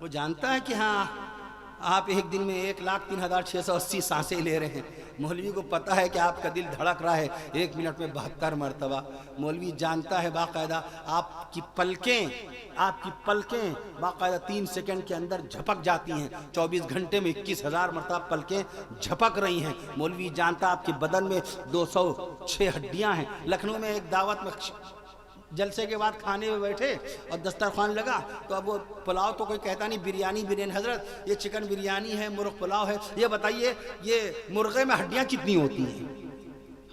وہ جانتا ہے کہ ہاں آپ ایک دن میں 1,03,680 سانسیں لے رہے ہیں. مولوی کو پتہ ہے کہ آپ کا دل دھڑک رہا ہے 1 منٹ میں 72 مرتبہ. مولوی جانتا ہے باقاعدہ آپ کی پلکیں باقاعدہ 3 سیکنڈ کے اندر جھپک جاتی ہیں. 24 گھنٹے میں 21,000 مرتبہ پلکیں جھپک رہی ہیں. مولوی جانتا ہے آپ کے بدن میں 206 ہڈیاں ہیں. لکھنؤ میں ایک دعوت میں جلسے کے بعد کھانے میں بیٹھے اور دسترخوان لگا تو اب وہ پلاؤ تو کوئی کہتا نہیں بریانی حضرت یہ چکن بریانی ہے مرغ پلاؤ ہے, یہ بتائیے یہ مرغے میں ہڈیاں کتنی ہوتی ہیں.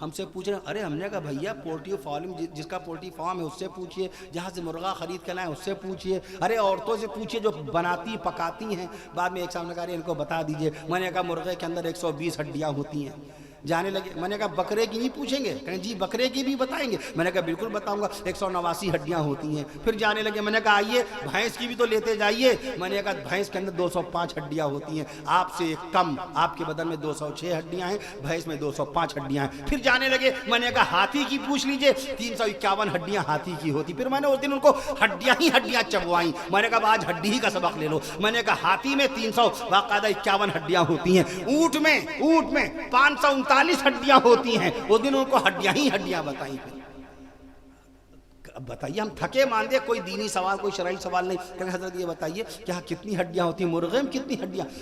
ہم سے پوچھ رہے ہیں. ارے ہم نے کہا بھیا پولٹری فارم جس کا پولٹری فارم ہے اس سے پوچھئے, جہاں سے مرغا خرید کر لائیں اس سے پوچھئے, ارے عورتوں سے پوچھئے جو بناتی پکاتی ہیں. بعد میں ایک صاحب نے کہا ان کو بتا دیجئے. میں نے کہا مرغے کے اندر 120 ہڈیاں ہوتی ہیں. جانے لگے. میں نے کہا بکرے کی نہیں پوچھیں گے؟ کہیں جی بکرے کی بھی بتائیں گے. میں نے کہا بالکل بتاؤں گا. 189 ہڈیاں ہوتی ہیں. پھر جانے لگے. میں نے کہا آئیے بھینس کی بھی تو لیتے جائیے. میں نے کہا بھینس کے اندر 205 ہڈیاں ہوتی ہیں, آپ سے ایک کم. آپ کے بدن میں 206 ہڈیاں ہیں, بھینس میں 205 ہڈیاں ہیں. پھر جانے لگے. میں نے کہا ہاتھی کی پوچھ لیجئے, 351 ہڈیاں ہاتھی کی ہوتی. پھر میں نے اس دن ان کو ہڈیاں ہی ہڈیاں چبوائیں. میں نے کہا آج ہڈی ہی کا سبق لے لو. میں نے کہا ہاتھی میں 351 ہڈیاں ہوتی ہیں, اونٹ میں 539 ہڈیاں ہوتی ہیں. اس دن ان کو ہڈیاں ہی ہڈیاں بتائیں. اب بتائیے ہم تھکے ماندے, کوئی دینی سوال کوئی شرعی سوال نہیں. کہ حضرت یہ بتائیے کہ کتنی ہڈیاں ہوتی ہیں, مرغے میں کتنی ہڈیاں.